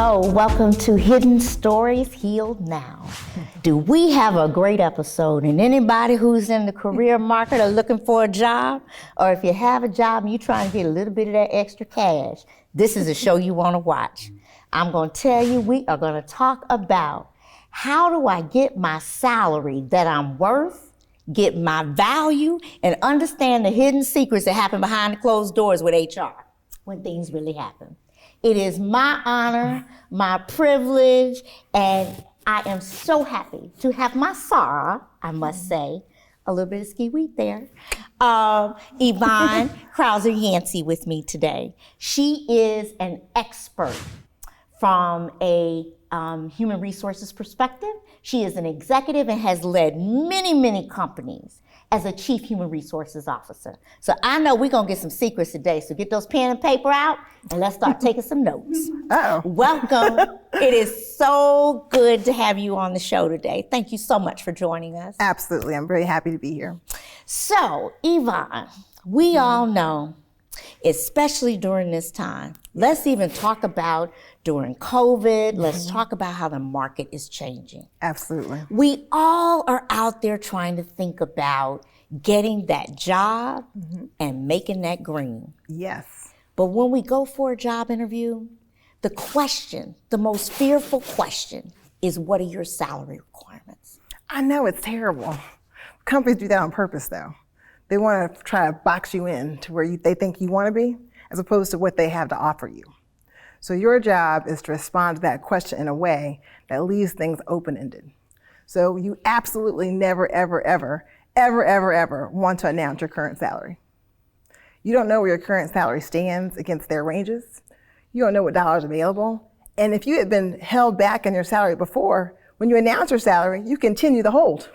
Hello, welcome to Hidden Stories Healed Now. Do we have a great episode? And anybody who's in the career market or looking for a job, or if you have a job and you're trying to get a little bit of that extra cash, this is a show you want to watch. I'm going to tell you, we are going to talk about how do I get my salary that I'm worth, get my value, and understand the hidden secrets that happen behind the closed doors with HR when things really happen. It is my honor, my privilege, and I am so happy to have my Sarah, I must say, a little bit of ski wheat there, Yvonne Yancy with me today. She is an expert from a human resources perspective. She is an executive and has led many, many companies as a chief human resources officer. So I know we're gonna get some secrets today, so get those pen and paper out and let's start taking some notes. Welcome. It is so good to have you on the show today. Thank you so much for joining us. Absolutely, I'm very happy to be here. So, Yvonne, we all know, especially during this time, let's even talk about during COVID, let's talk about how the market is changing. Absolutely. We all are out there trying to think about getting that job and making that green. Yes. But when we go for a job interview, the question, the most fearful question is, what are your salary requirements? I know, it's terrible. Companies do that on purpose though. They want to try to box you in to where they think you want to be, as opposed to what they have to offer you. So your job is to respond to that question in a way that leaves things open-ended. So you absolutely never, ever, ever, ever, ever, ever want to announce your current salary. You don't know where your current salary stands against their ranges. You don't know what dollars are available. And if you had been held back in your salary before, when you announce your salary, you continue to hold.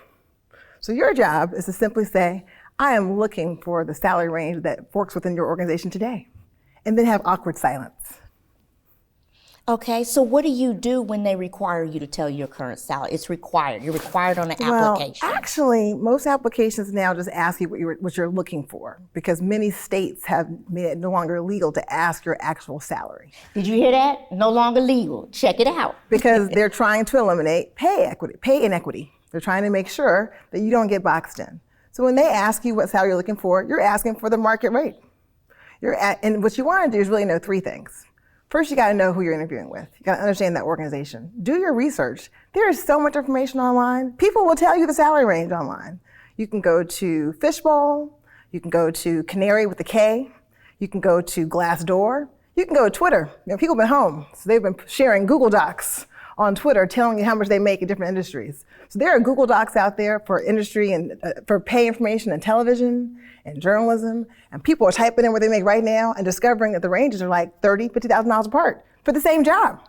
So your job is to simply say, I am looking for the salary range that works within your organization today, and then have awkward silence. Okay, so what do you do when they require you to tell your current salary? It's required. You're required on an application. Well, actually, most applications now just ask you what you're looking for, because many states have made it no longer legal to ask your actual salary. Did you hear that? No longer legal. Check it out. Because they're trying to eliminate pay inequity. They're trying to make sure that you don't get boxed in. So when they ask you what salary you're looking for, you're asking for the market rate. And what you want to do is really know three things. First, you got to know who you're interviewing with. You got to understand that organization. Do your research. There is so much information online. People will tell you the salary range online. You can go to Fishbowl. You can go to Canary with a K. You can go to Glassdoor. You can go to Twitter. People have been home, so they've been sharing Google Docs on Twitter telling you how much they make in different industries. So there are Google Docs out there for industry and for pay information in television and journalism, and people are typing in what they make right now and discovering that the ranges are like $30,000, $50,000 apart for the same job.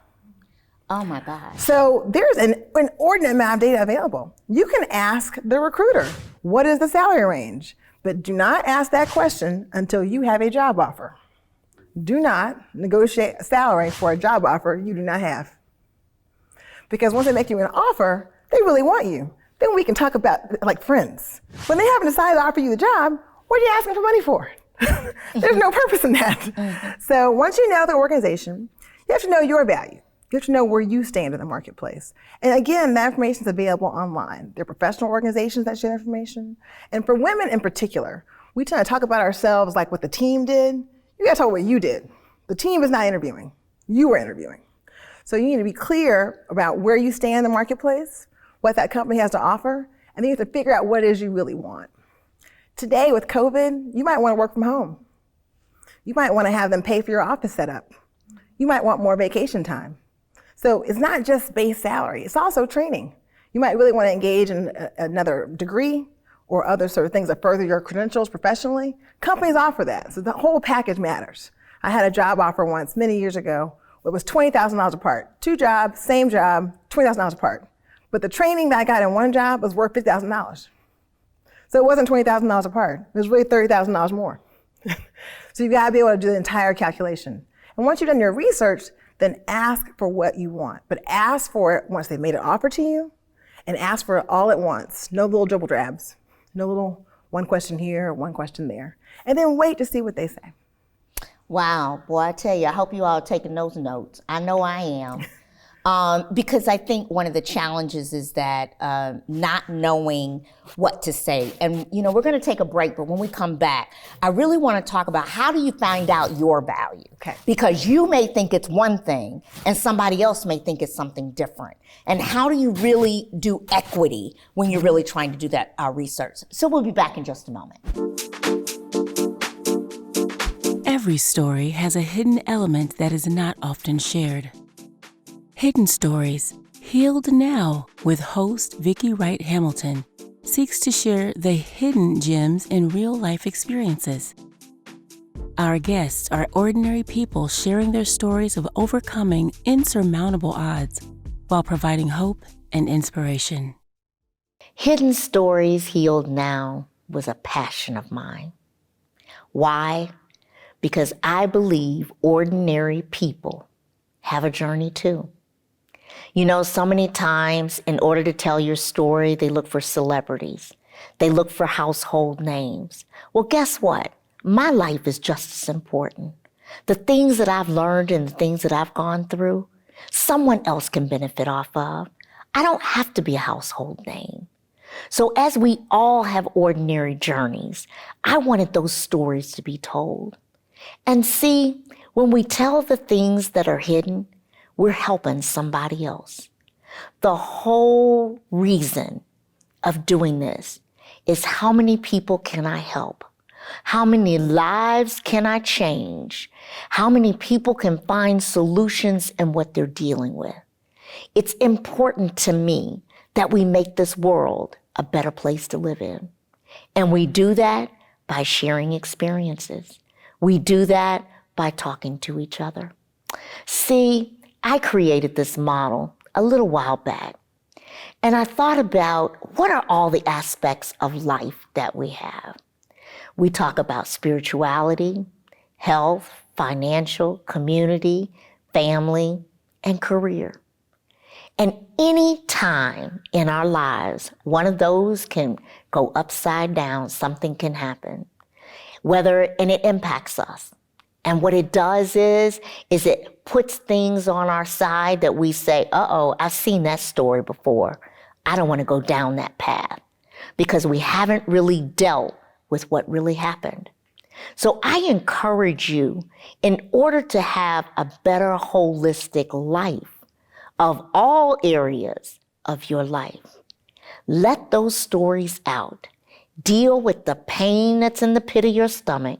Oh my God. So there's an inordinate amount of data available. You can ask the recruiter, what is the salary range? But do not ask that question until you have a job offer. Do not negotiate a salary for a job offer you do not have. Because once they make you an offer, they really want you. Then we can talk about like friends. When they haven't decided to offer you the job, what are you asking for money for? There's no purpose in that. So once you know the organization, you have to know your value. You have to know where you stand in the marketplace. And again, that information is available online. There are professional organizations that share information. And for women in particular, we tend to talk about ourselves like what the team did. You gotta talk what you did. The team is not interviewing. You were interviewing. So you need to be clear about where you stand in the marketplace, what that company has to offer, and then you have to figure out what it is you really want. Today with COVID, you might want to work from home. You might want to have them pay for your office setup. You might want more vacation time. So it's not just base salary, it's also training. You might really want to engage in another degree or other sort of things that further your credentials professionally. Companies offer that, so the whole package matters. I had a job offer once, many years ago. It was $20,000 apart. Two jobs, same job, $20,000 apart. But the training that I got in one job was worth $50,000. So it wasn't $20,000 apart. It was really $30,000 more. So you gotta be able to do the entire calculation. And once you've done your research, then ask for what you want. But ask for it once they've made an offer to you, and ask for it all at once. No little dribble drabs. No little one question here, one question there. And then wait to see what they say. Wow, boy, I tell you, I hope you all are taking those notes. I know I am. Because I think one of the challenges is that not knowing what to say. And, we're going to take a break, but when we come back, I really want to talk about how do you find out your value? Okay. Because you may think it's one thing and somebody else may think it's something different. And how do you really do equity when you're really trying to do that research? So we'll be back in just a moment. Every story has a hidden element that is not often shared. Hidden Stories, Healed Now, with host Vicki Wright-Hamilton, seeks to share the hidden gems in real-life experiences. Our guests are ordinary people sharing their stories of overcoming insurmountable odds while providing hope and inspiration. Hidden Stories, Healed Now was a passion of mine. Why? Because I believe ordinary people have a journey too. So many times in order to tell your story, they look for celebrities. They look for household names. Well, guess what? My life is just as important. The things that I've learned and the things that I've gone through, someone else can benefit off of. I don't have to be a household name. So as we all have ordinary journeys, I wanted those stories to be told. And see, when we tell the things that are hidden, we're helping somebody else. The whole reason of doing this is how many people can I help? How many lives can I change? How many people can find solutions in what they're dealing with? It's important to me that we make this world a better place to live in. And we do that by sharing experiences. We do that by talking to each other. See, I created this model a little while back, and I thought about what are all the aspects of life that we have. We talk about spirituality, health, financial, community, family, and career. And any time in our lives, one of those can go upside down, something can happen, and it impacts us. And what it does is it puts things on our side that we say, I've seen that story before. I don't want to go down that path because we haven't really dealt with what really happened. So I encourage you, in order to have a better holistic life of all areas of your life, let those stories out. Deal with the pain that's in the pit of your stomach,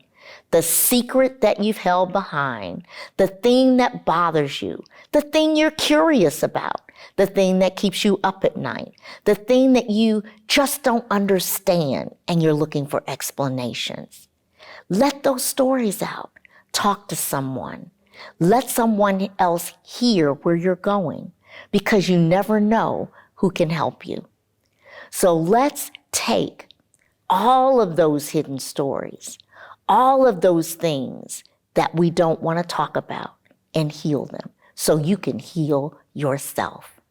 the secret that you've held behind, the thing that bothers you, the thing you're curious about, the thing that keeps you up at night, the thing that you just don't understand and you're looking for explanations. Let those stories out. Talk to someone. Let someone else hear where you're going, because you never know who can help you. So let's take all of those hidden stories, all of those things that we don't want to talk about, and heal them so you can heal yourself.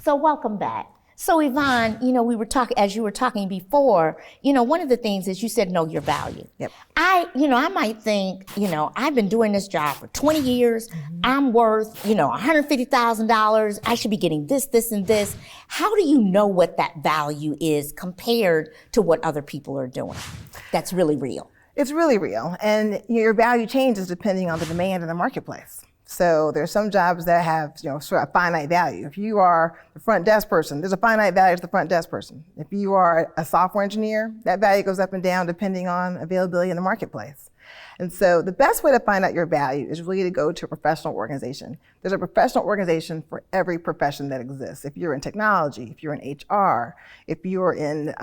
So welcome back. So Yvonne, we were talking, as you were talking before, one of the things is you said know your value. Yep. I might think, I've been doing this job for 20 years. Mm-hmm. I'm worth, $150,000. I should be getting this, this, and this. How do you know what that value is compared to what other people are doing? That's really real. It's really real. And your value changes depending on the demand in the marketplace. So there's some jobs that have, sort of finite value. If you are the front desk person, there's a finite value to the front desk person. If you are a software engineer, that value goes up and down depending on availability in the marketplace. And so the best way to find out your value is really to go to a professional organization. There's a professional organization for every profession that exists. If you're in technology, if you're in HR, if you're in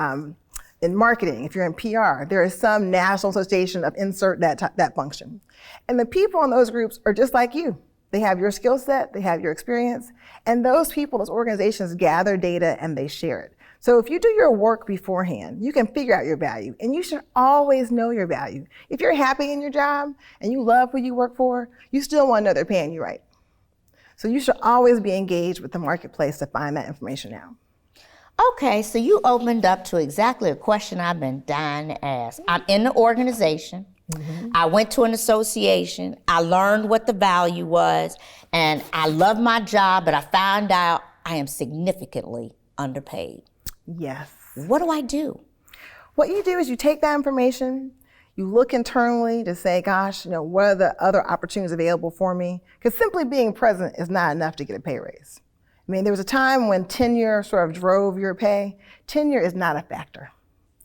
marketing, if you're in PR, there is some national association of insert that function. And the people in those groups are just like you. They have your skill set, they have your experience, and those people, those organizations gather data and they share it. So if you do your work beforehand, you can figure out your value, and you should always know your value. If you're happy in your job and you love who you work for, you still want to know they're paying you right. So you should always be engaged with the marketplace to find that information out. Okay, so you opened up to exactly a question I've been dying to ask. I'm in the organization. I went to an association, I learned what the value was, and I love my job, but I found out I am significantly underpaid. Yes. What do I do? What you do is you take that information, you look internally to say, gosh, what are the other opportunities available for me? Because simply being present is not enough to get a pay raise. I mean, there was a time when tenure sort of drove your pay. Tenure is not a factor.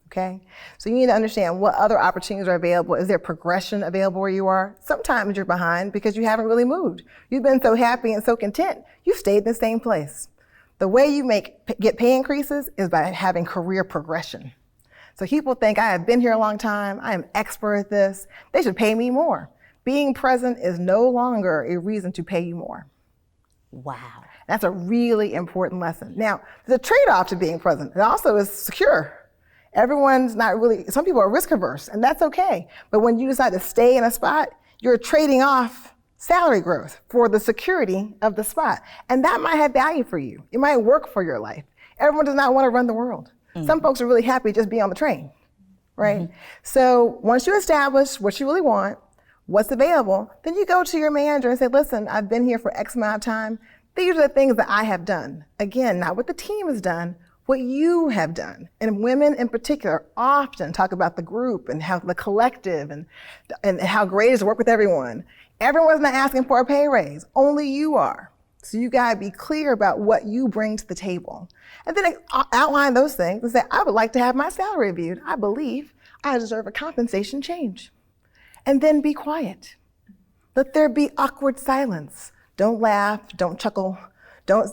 Okay? So you need to understand what other opportunities are available. Is there progression available where you are? Sometimes you're behind because you haven't really moved. You've been so happy and so content, you've stayed in the same place. The way you get pay increases is by having career progression. So people think, I have been here a long time, I am expert at this, they should pay me more. Being present is no longer a reason to pay you more. Wow. That's a really important lesson. Now, there's a trade-off to being present. It also is secure. Everyone's not really, some people are risk averse, and that's okay. But when you decide to stay in a spot, you're trading off salary growth for the security of the spot. And that might have value for you. It might work for your life. Everyone does not want to run the world. Some folks are really happy just being on the train, right? So once you establish what you really want, what's available, then you go to your manager and say, listen, I've been here for X amount of time. These are the things that I have done. Again, not what the team has done, what you have done. And women in particular often talk about the group and how the collective and how great it is to work with everyone. Everyone's not asking for a pay raise, only you are. So you gotta be clear about what you bring to the table. And then outline those things and say, I would like to have my salary reviewed. I believe I deserve a compensation change. And then be quiet. Let there be awkward silence. Don't laugh, don't chuckle, don't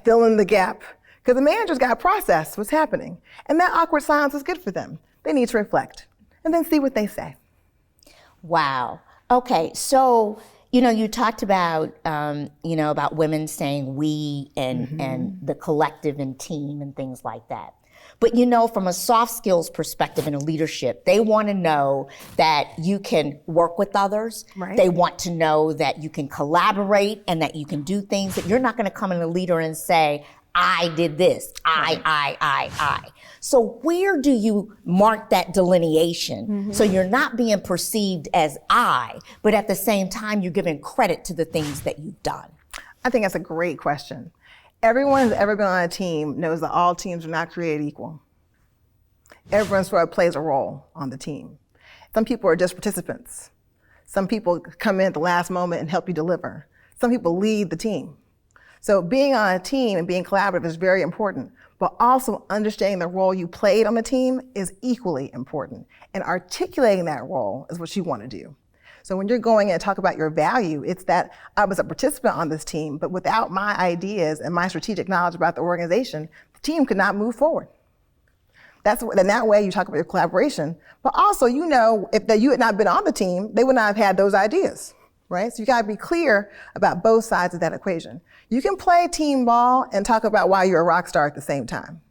fill in the gap. Because the manager's got to process what's happening. And that awkward silence is good for them. They need to reflect and then see what they say. Wow. Okay, so, you talked about, about women saying we and the collective and team and things like that. But, from a soft skills perspective and a leadership, they want to know that you can work with others. Right. They want to know that you can collaborate and that you can do things, that you're not going to come in a leader and say, I did this, I. So where do you mark that delineation so you're not being perceived as I, but at the same time you're giving credit to the things that you've done? I think that's a great question. Everyone who's ever been on a team knows that all teams are not created equal. Everyone sort of plays a role on the team. Some people are just participants. Some people come in at the last moment and help you deliver. Some people lead the team. So being on a team and being collaborative is very important, but also understanding the role you played on the team is equally important. And articulating that role is what you want to do. So when you're going in and talk about your value, it's that I was a participant on this team, but without my ideas and my strategic knowledge about the organization, the team could not move forward. In that way you talk about your collaboration, but also if you had not been on the team, they would not have had those ideas. Right? So you gotta be clear about both sides of that equation. You can play team ball and talk about why you're a rock star at the same time.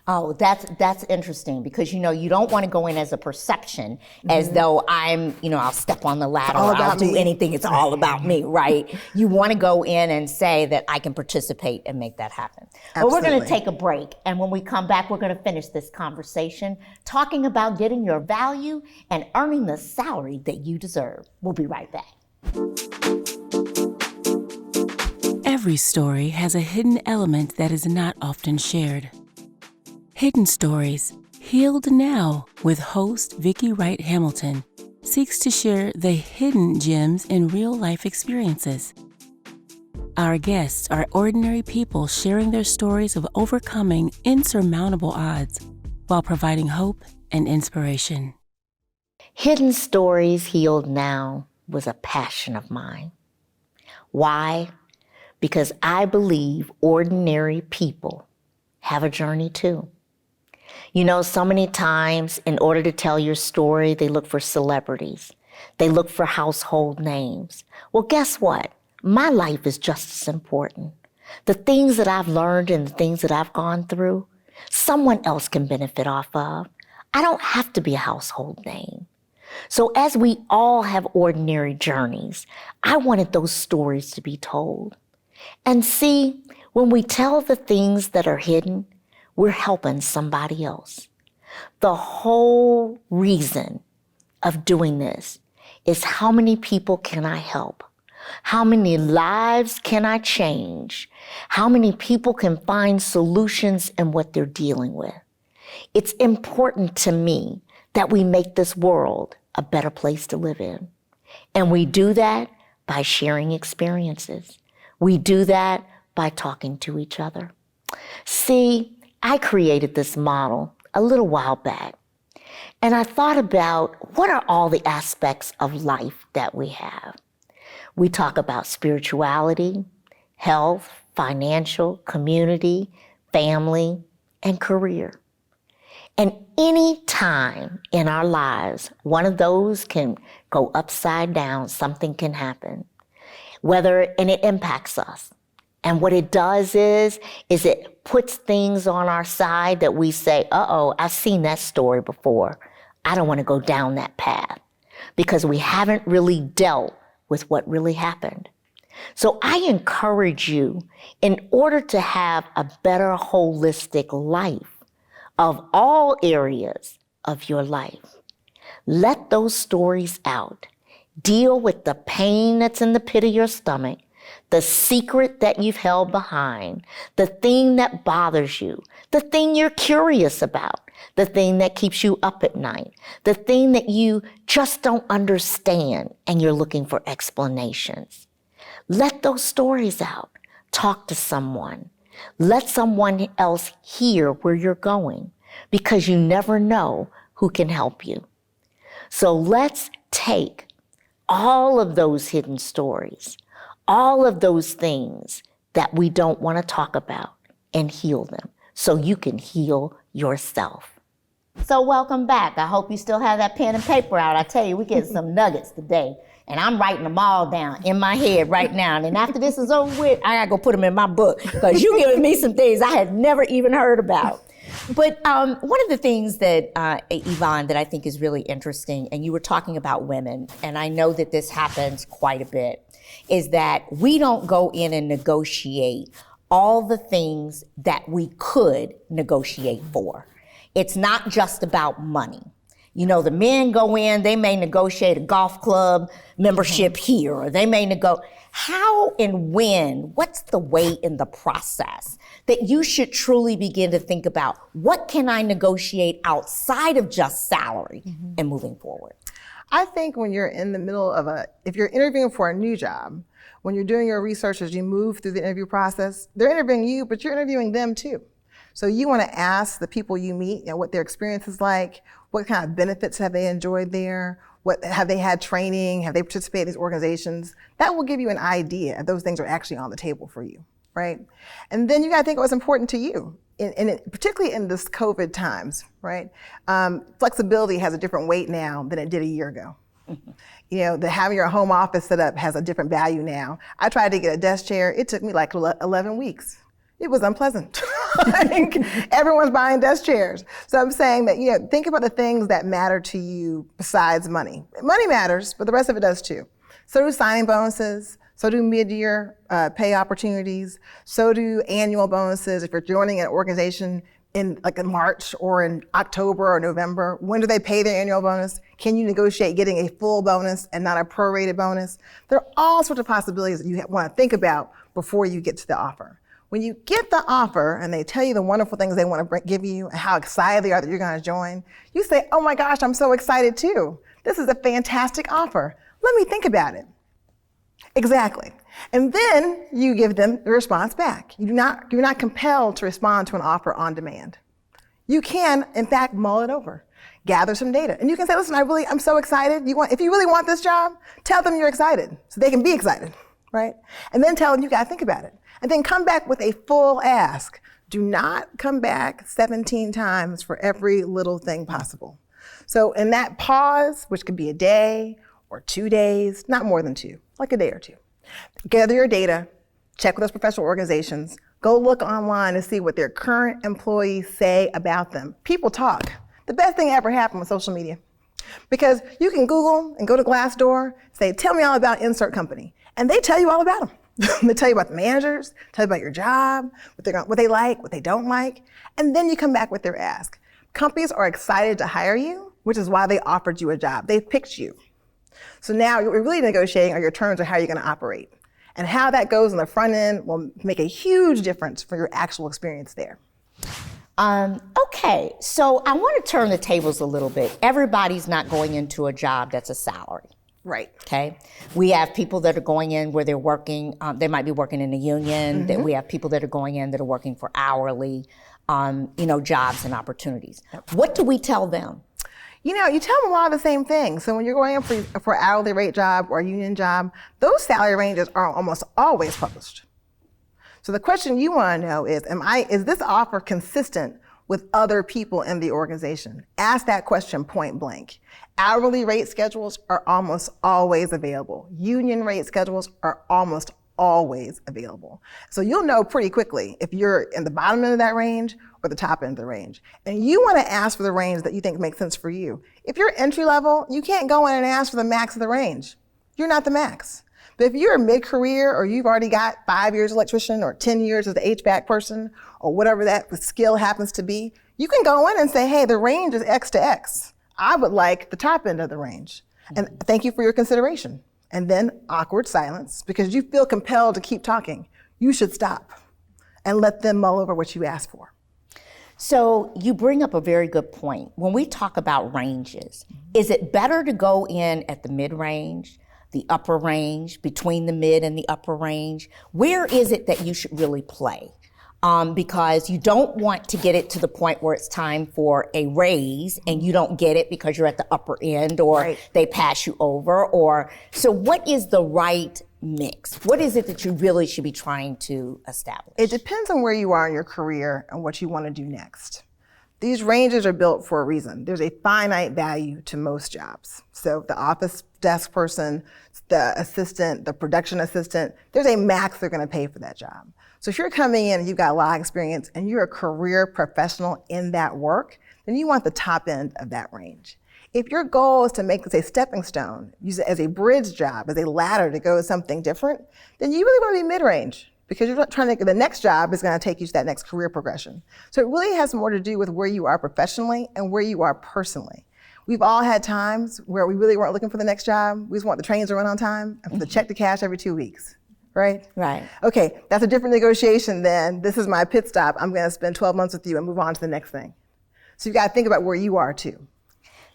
Oh, that's interesting because you don't want to go in as a perception as though I'm, I'll step on the ladder, I'll do anything, it's all about me, right? You want to go in and say that I can participate and make that happen. But we're going to take a break, and when we come back, we're going to finish this conversation talking about getting your value and earning the salary that you deserve. We'll be right back. Every story has a hidden element that is not often shared. Hidden Stories, Healed Now with host Vicki Wright-Hamilton seeks to share the hidden gems in real-life experiences. Our guests are ordinary people sharing their stories of overcoming insurmountable odds while providing hope and inspiration. Hidden Stories, Healed Now was a passion of mine. Why? Because I believe ordinary people have a journey too. So many times in order to tell your story, they look for celebrities. They look for household names. Well, guess what? My life is just as important. The things that I've learned and the things that I've gone through, someone else can benefit off of. I don't have to be a household name. So as we all have ordinary journeys, I wanted those stories to be told. And see, when we tell the things that are hidden, we're helping somebody else. The whole reason of doing this is how many people can I help? How many lives can I change? How many people can find solutions in what they're dealing with? It's important to me that we make this world a better place to live in. And we do that by sharing experiences. We do that by talking to each other. See, I created this model a little while back, and I thought about what are all the aspects of life that we have. We talk about spirituality, health, financial, community, family, and career. And any time in our lives, one of those can go upside down, something can happen, and it impacts us. And what it does is it puts things on our side that we say, uh-oh, I've seen that story before. I don't want to go down that path because we haven't really dealt with what really happened. So I encourage you, in order to have a better holistic life of all areas of your life, let those stories out. Deal with the pain that's in the pit of your stomach, the secret that you've held behind, the thing that bothers you, the thing you're curious about, the thing that keeps you up at night, the thing that you just don't understand and you're looking for explanations. Let those stories out. Talk to someone. Let someone else hear where you're going, because you never know who can help you. So let's take all of those hidden stories, all of those things that we don't want to talk about, and heal them so you can heal yourself. So welcome back. I hope you still have that pen and paper out. I tell you, we get some nuggets today. And I'm writing them all down in my head right now. And then after this is over with, I gotta go put them in my book, because you're giving me some things I had never even heard about. But one of the things that, Yvonne, that I think is really interesting, and you were talking about women, and I know that this happens quite a bit, is that we don't go in and negotiate all the things that we could negotiate for. It's not just about money. You know, the men go in, they may negotiate a golf club membership here, or they may how and when, what's the way in the process that you should truly begin to think about, what can I negotiate outside of just salary and moving forward? I think when you're in the middle of if you're interviewing for a new job, when you're doing your research as you move through the interview process, they're interviewing you, but you're interviewing them too. So you want to ask the people you meet, what their experience is like, what kind of benefits have they enjoyed there, what have they had training, have they participated in these organizations? That will give you an idea if those things are actually on the table for you, right? And then you got to think what's important to you, particularly in this COVID times, right? Flexibility has a different weight now than it did a year ago. Having your home office set up has a different value now. I tried to get a desk chair. It took me like 11 weeks. It was unpleasant. Everyone's buying desk chairs. So I'm saying that, think about the things that matter to you besides money. Money matters, but the rest of it does too. So do signing bonuses, so do mid-year pay opportunities, so do annual bonuses. If you're joining an organization in March or in October or November, when do they pay their annual bonus? Can you negotiate getting a full bonus and not a prorated bonus? There are all sorts of possibilities that you want to think about before you get to the offer. When you get the offer and they tell you the wonderful things they want to give you and how excited they are that you're going to join, you say, oh my gosh, I'm so excited too. This is a fantastic offer. Let me think about it. Exactly. And then you give them the response back. You're not compelled to respond to an offer on demand. You can, in fact, mull it over, gather some data. And you can say, listen, I'm so excited. If you really want this job, tell them you're excited so they can be excited, right? And then tell them you got to think about it. And then come back with a full ask. Do not come back 17 times for every little thing possible. So in that pause, which could be a day or 2 days, not more than 2, like a day or 2, gather your data, check with those professional organizations, go look online and see what their current employees say about them. People talk. The best thing ever happened with social media, because you can Google and go to Glassdoor, say, tell me all about insert company, and they tell you all about them. They tell you about the managers, tell you about your job, what they like, what they don't like, and then you come back with their ask. Companies are excited to hire you which is why they offered you a job. They picked you. So now what we're really negotiating are your terms of how you're going to operate. And how that goes on the front end will make a huge difference for your actual experience there. Okay, so I want to turn the tables a little bit. Everybody's not going into a job that's a salary. Right. Okay. We have people that are going in where they're working, they might be working in a union. That we have people that are going in that are working for hourly, jobs and opportunities. What do we tell them? You tell them a lot of the same things. So when you're going in for an hourly rate job or a union job, those salary ranges are almost always published. So the question you want to know is this offer consistent with other people in the organization? Ask that question point blank. Hourly rate schedules are almost always available. Union rate schedules are almost always available. So you'll know pretty quickly if you're in the bottom end of that range or the top end of the range. And you want to ask for the range that you think makes sense for you. If you're entry level, you can't go in and ask for the max of the range. You're not the max. But if you're mid-career or you've already got 5 years as an electrician or 10 years as an HVAC person or whatever that skill happens to be, you can go in and say, hey, the range is X to X. I would like the top end of the range. And thank you for your consideration. And then awkward silence, because you feel compelled to keep talking. You should stop and let them mull over what you asked for. So you bring up a very good point. When we talk about ranges, is it better to go in at the mid-range, the upper range, between the mid and the upper range? Where is it that you should really play? Because you don't want to get it to the point where it's time for a raise and you don't get it because you're at the upper end or they pass you over. So what is the right mix? What is it that you really should be trying to establish? It depends on where you are in your career and what you want to do next. These ranges are built for a reason. There's a finite value to most jobs. So the office desk person, the assistant, the production assistant, there's a max they're going to pay for that job. So if you're coming in and you've got a lot of experience and you're a career professional in that work, then you want the top end of that range. If your goal is to make this a stepping stone, use it as a bridge job, as a ladder to go to something different, then you really want to be mid-range, because you're not trying to, the next job is going to take you to that next career progression. So it really has more to do with where you are professionally and where you are personally. We've all had times where we really weren't looking for the next job. We just want the trains to run on time and for the check to cash every 2 weeks, right? Right. Okay, that's a different negotiation than this is my pit stop. I'm going to spend 12 months with you and move on to the next thing. So you got to think about where you are too.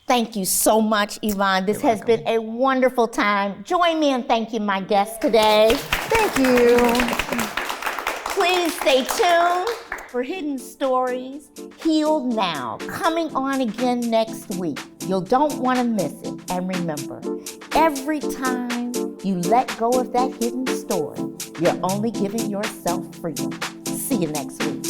Thank you so much, Yvonne. This has been a wonderful time. Join me in thanking my guests today. Thank you. Please stay tuned for Hidden Stories, Healed Now, coming on again next week. You don't want to miss it. And remember, every time you let go of that hidden story, you're only giving yourself freedom. See you next week.